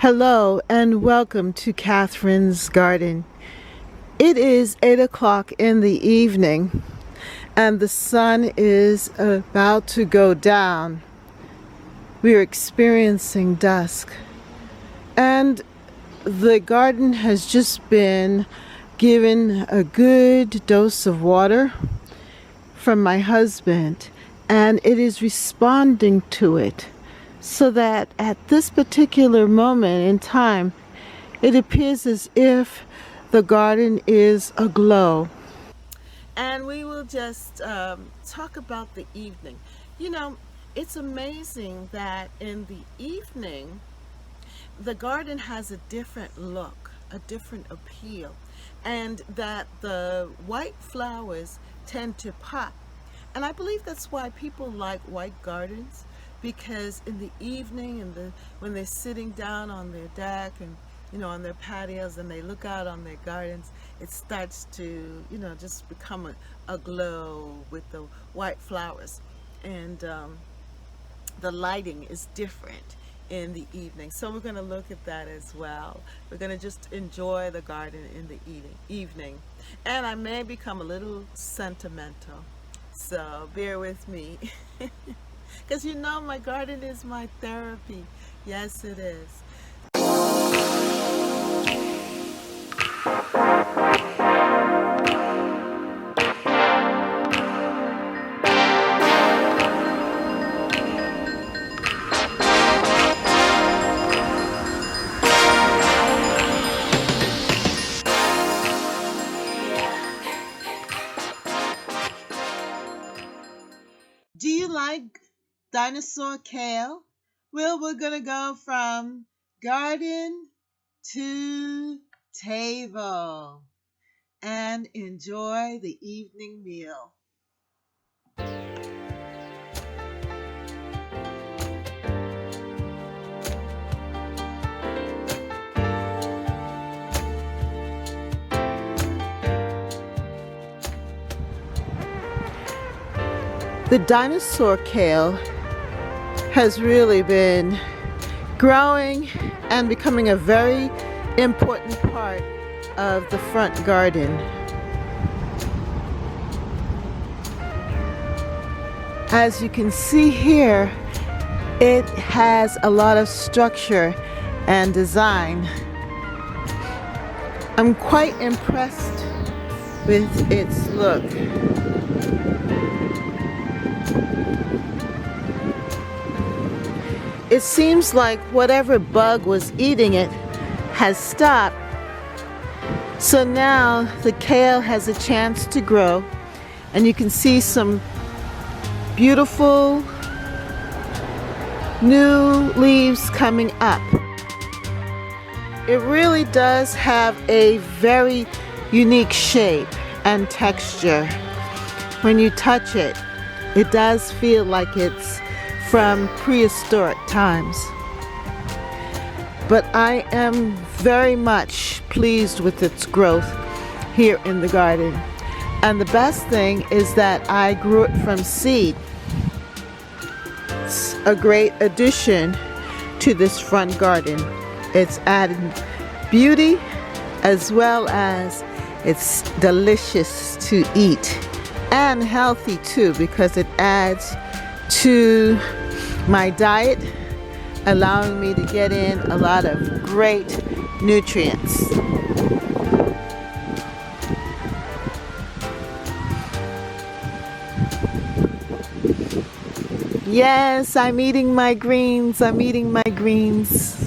Hello and welcome to Catherine's Garden. It is 8 o'clock in the evening and the sun is about to go down. We are experiencing dusk and the garden has just been given a good dose of water from my husband, and it is responding to it. So that at this particular moment in time, it appears as if the garden is aglow. And we will just talk about the evening. You know, it's amazing that in the evening, the garden has a different look, a different appeal, and that the white flowers tend to pop. And I believe that's why people like white gardens, because in the evening and when they're sitting down on their deck and on their patios and they look out on their gardens, it starts to just become a glow with the white flowers, and the lighting is different in the evening. So we're going to look at that as well. We're going to just enjoy the garden in the evening, and I may become a little sentimental, so bear with me. Because my garden is my therapy. Yes, it is. Do you like dinosaur kale? Well, we're going to go from garden to table and enjoy the evening meal. The dinosaur kale has really been growing and becoming a very important part of the front garden. As you can see here, it has a lot of structure and design. I'm quite impressed with its look. It seems like whatever bug was eating it has stopped. So now the kale has a chance to grow, and you can see some beautiful new leaves coming up. It really does have a very unique shape and texture. When you touch it, it does feel like it's from prehistoric times. But I am very much pleased with its growth here in the garden. And the best thing is that I grew it from seed. It's a great addition to this front garden. It's added beauty as well as it's delicious to eat, and healthy too, because it adds to my diet, allowing me to get in a lot of great nutrients. Yes, I'm eating my greens. I'm eating my greens.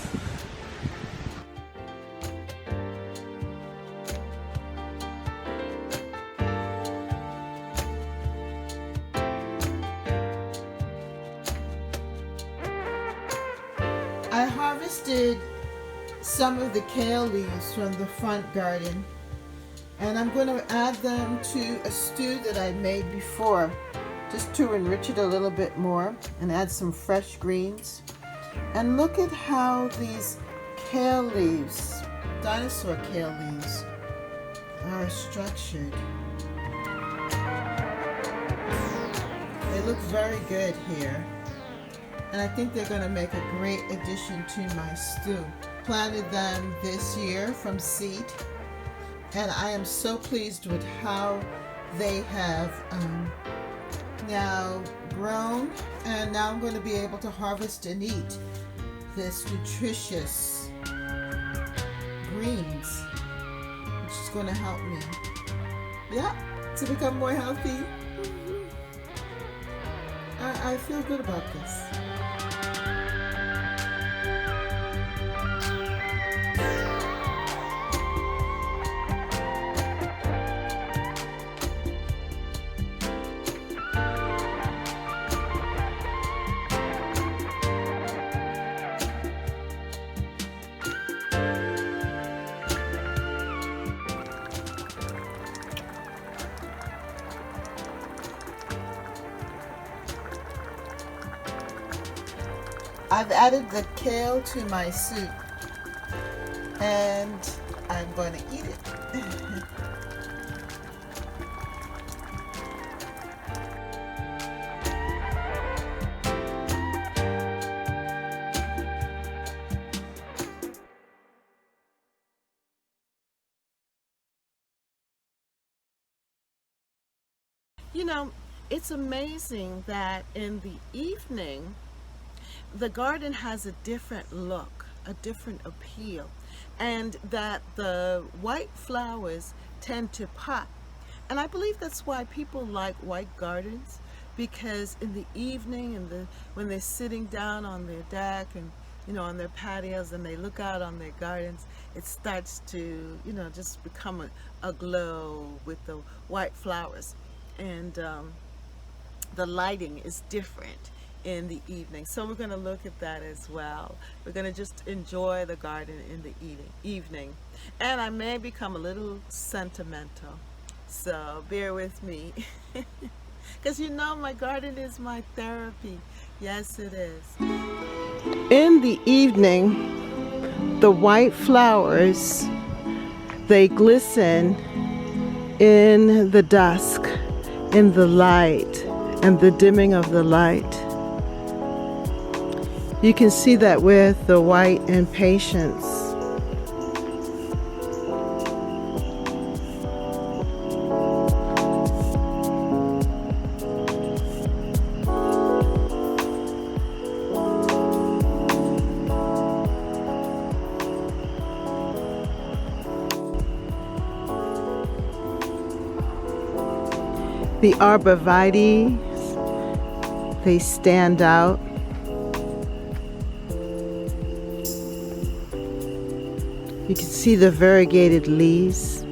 I harvested some of the kale leaves from the front garden, and I'm going to add them to a stew that I made before, just to enrich it a little bit more and add some fresh greens. And look at how these kale leaves, dinosaur kale leaves, are structured. They look very good here. And I think they're going to make a great addition to my stew. planted them this year from seed, and I am so pleased with how they have now grown, and now I'm going to be able to harvest and eat this nutritious greens, which is going to help me, to become more healthy. I feel good about this. I've added the kale to my soup, and I'm going to eat it. You know, it's amazing that in the evening, the garden has a different look, a different appeal, and that the white flowers tend to pop. And I believe that's why people like white gardens, because in the evening and when they're sitting down on their deck and on their patios and they look out on their gardens, it starts to just become a glow with the white flowers, and the lighting is different in the evening. So we're going to look at that as well. We're going to just enjoy the garden in the evening. And I may become a little sentimental, so bear with me. Because my garden is my therapy. Yes, it is. In the evening, the white flowers, they glisten in the dusk, in the light, and the dimming of the light. You can see that with the white impatiens. The arborvitaes, they stand out. You can see the variegated leaves.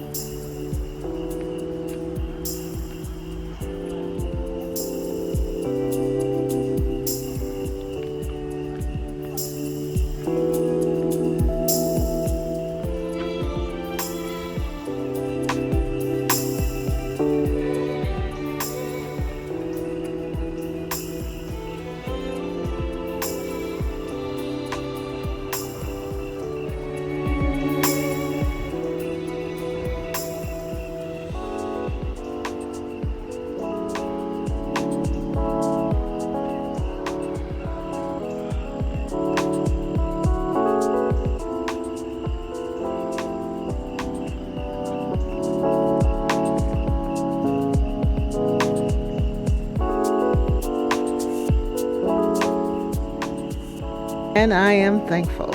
And I am thankful.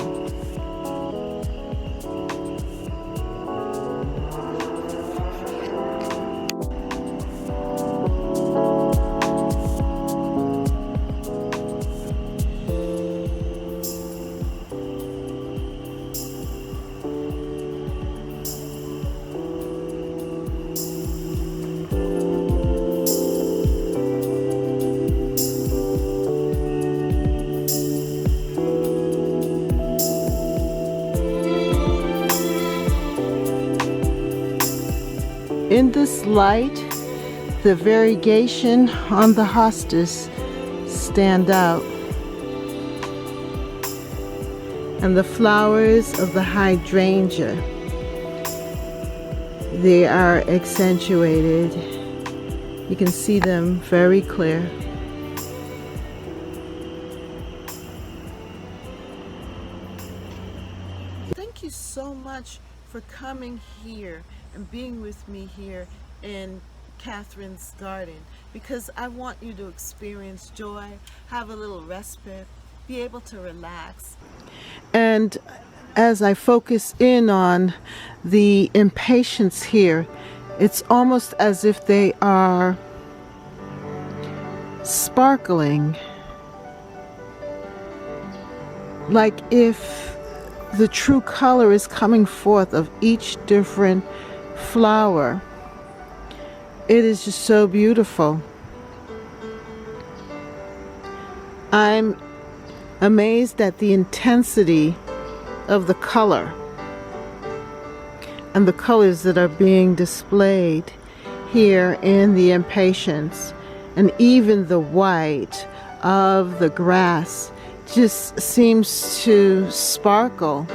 In this light, the variegation on the hostas stand out, and the flowers of the hydrangea, they are accentuated. You can see them very clear. thank you so much for coming here and being with me here in Catherine's garden, because I want you to experience joy, have a little respite, be able to relax. And as I focus in on the impatiens here, it's almost as if they are sparkling, like if the true color is coming forth of each different flower. It is just so beautiful. I'm amazed at the intensity of the color and the colors that are being displayed here in the impatiens, and even the white of the grass just seems to sparkle.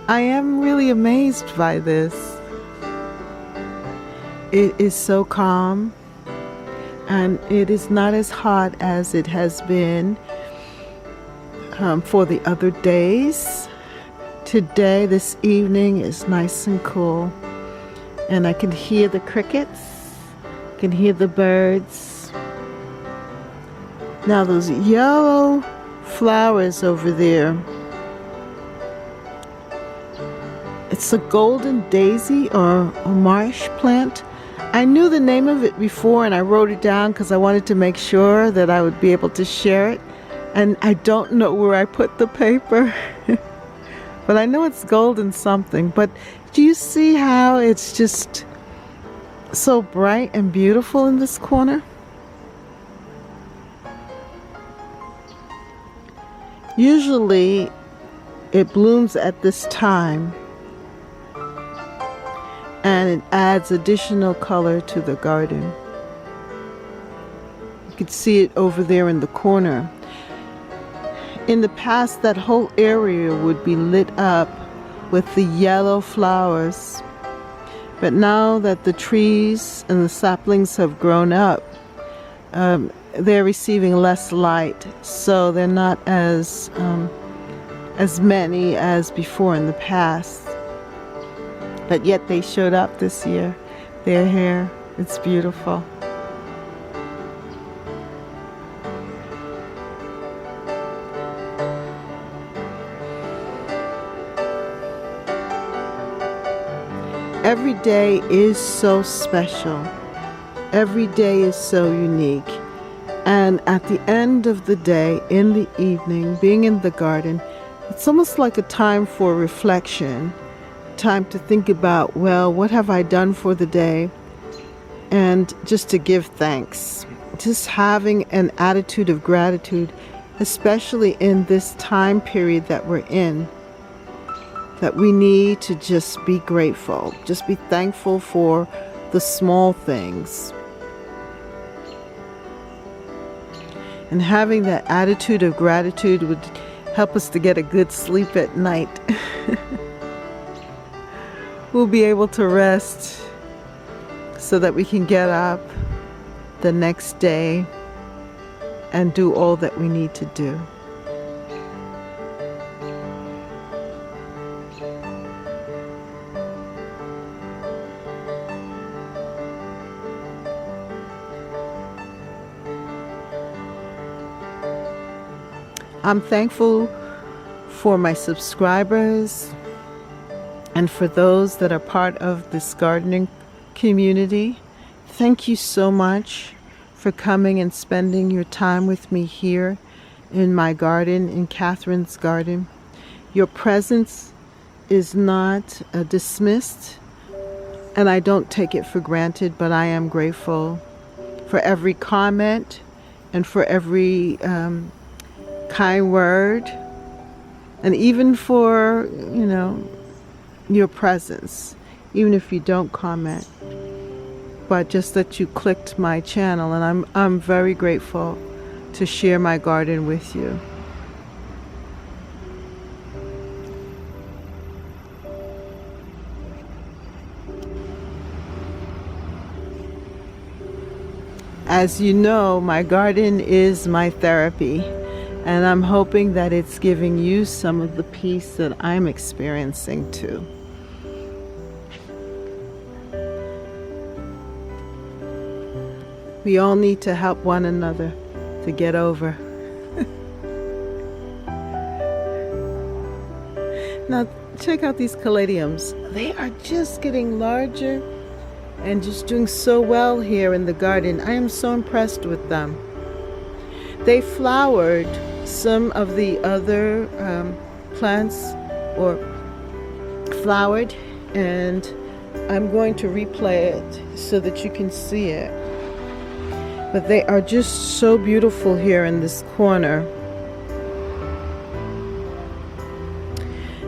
I am really amazed by this. It is so calm, and it is not as hot as it has been for the other days. Today, this evening, is nice and cool, and I can hear the crickets, can hear the birds. Now those yellow flowers over there, it's a golden daisy or a marsh plant. I knew the name of it before and I wrote it down because I wanted to make sure that I would be able to share it. And I don't know where I put the paper, but I know it's golden something. But do you see how it's just so bright and beautiful in this corner? Usually it blooms at this time, and it adds additional color to the garden. You can see it over there in the corner. In the past, that whole area would be lit up with the yellow flowers. But now that the trees and the saplings have grown up, they're receiving less light, so they're not as many as before in the past. But yet they showed up this year. They're here. It's beautiful. Every day is so special. Every day is so unique. And at the end of the day, in the evening, being in the garden, it's almost like a time for reflection, time to think about, well, what have I done for the day? And just to give thanks. Just having an attitude of gratitude, especially in this time period that we're in, that we need to just be grateful, just be thankful for the small things. And having that attitude of gratitude would help us to get a good sleep at night. We'll be able to rest so that we can get up the next day and do all that we need to do. I'm thankful for my subscribers and for those that are part of this gardening community. Thank you so much for coming and spending your time with me here in my garden, in Catherine's garden. Your presence is not dismissed, and I don't take it for granted, but I am grateful for every comment and for every kind word, and even for, your presence, even if you don't comment, but just that you clicked my channel, and I'm very grateful to share my garden with you. As you know, my garden is my therapy, And I'm hoping that it's giving you some of the peace that I'm experiencing too. We all need to help one another to get over. Now, check out these caladiums. They are just getting larger and just doing so well here in the garden. I am so impressed with them. They flowered some of the other plants, or flowered, and I'm going to replay it so that you can see it. But they are just so beautiful here in this corner.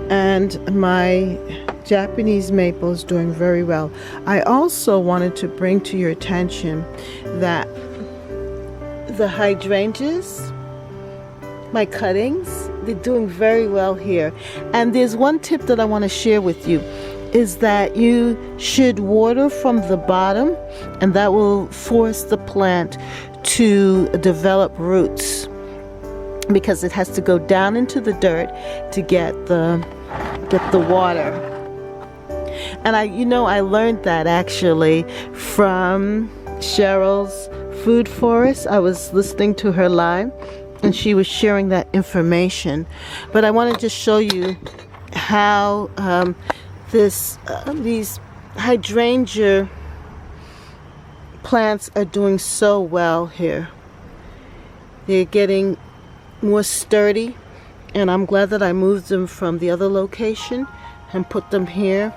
And my Japanese maple is doing very well. I also wanted to bring to your attention that the hydrangeas, my cuttings, they're doing very well here. And there's one tip that I want to share with you, is that you should water from the bottom, and that will force the plant to develop roots, because it has to go down into the dirt to get the water. And I learned that actually from Cheryl's Food Forest. I was listening to her live and she was sharing that information. But I wanted to show you how these hydrangea plants are doing so well here. They're getting more sturdy, and I'm glad that I moved them from the other location and put them here,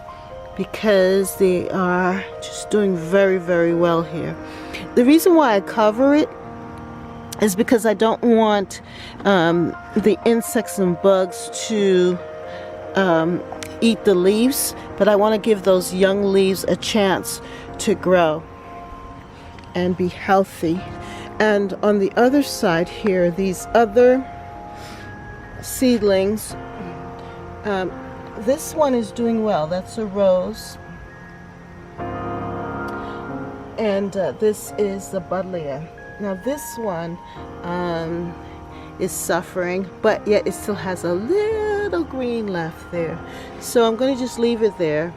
because they are just doing very, very well here. The reason why I cover it is because I don't want the insects and bugs to eat the leaves, but I want to give those young leaves a chance to grow and be healthy. And on the other side here, these other seedlings, this one is doing well. That's a rose. And this is the buddleia. Now this one is suffering, but yet it still has a little green left there. So I'm going to just leave it there,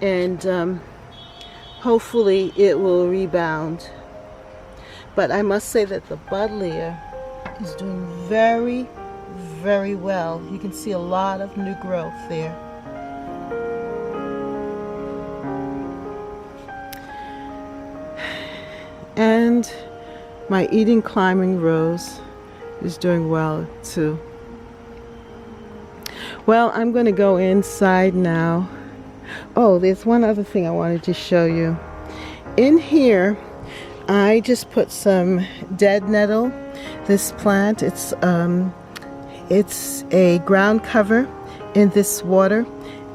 and hopefully it will rebound. But I must say that the buddleia is doing very, very well. You can see a lot of new growth there. And my Eden climbing rose is doing well too. Well, I'm going to go inside now. Oh, there's one other thing I wanted to show you. In here, I just put some dead nettle. This plant, it's a ground cover in this water,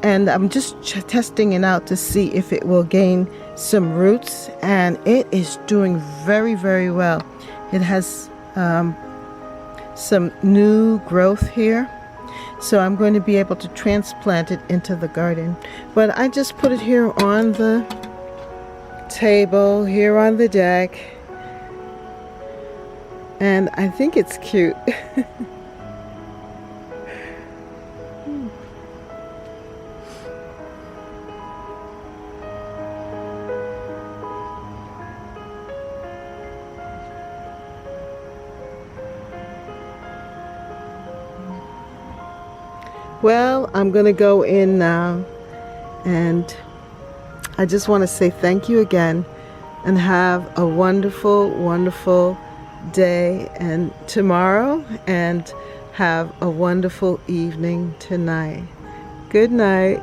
and I'm just testing it out to see if it will gain some roots, and it is doing very, very well. It has some new growth here, so I'm going to be able to transplant it into the garden. But I just put it here on the table, here on the deck, and I think it's cute. Well, I'm going to go in now, and I just want to say thank you again, and have a wonderful, wonderful day and tomorrow, and have a wonderful evening tonight. Good night.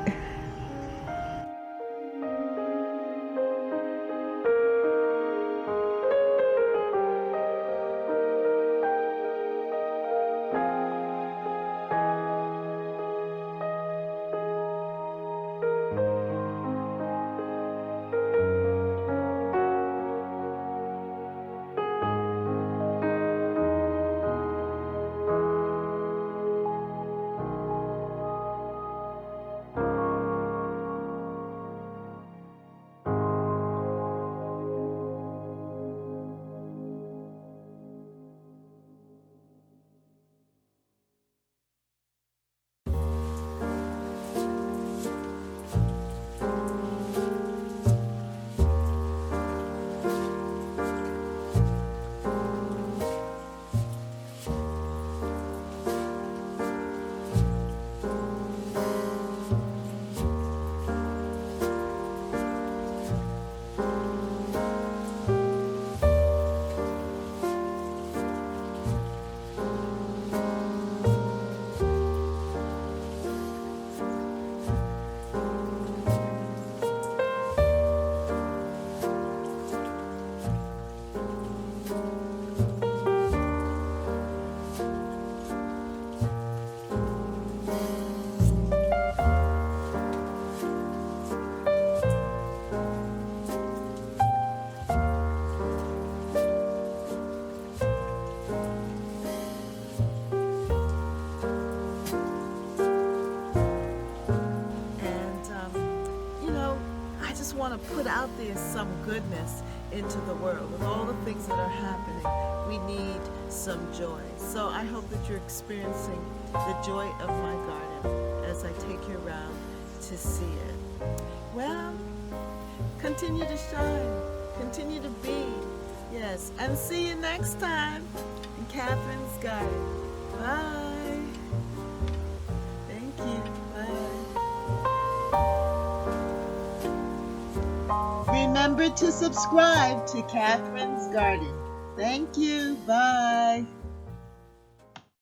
want to put out there some goodness into the world. With all the things that are happening, we need some joy. So I hope that you're experiencing the joy of my garden as I take you around to see it. Well, continue to shine, continue to be, yes, and see you next time in Catherine's Garden. Bye. Thank you. Bye. Remember to subscribe to Catherine's Garden. Thank you. Bye.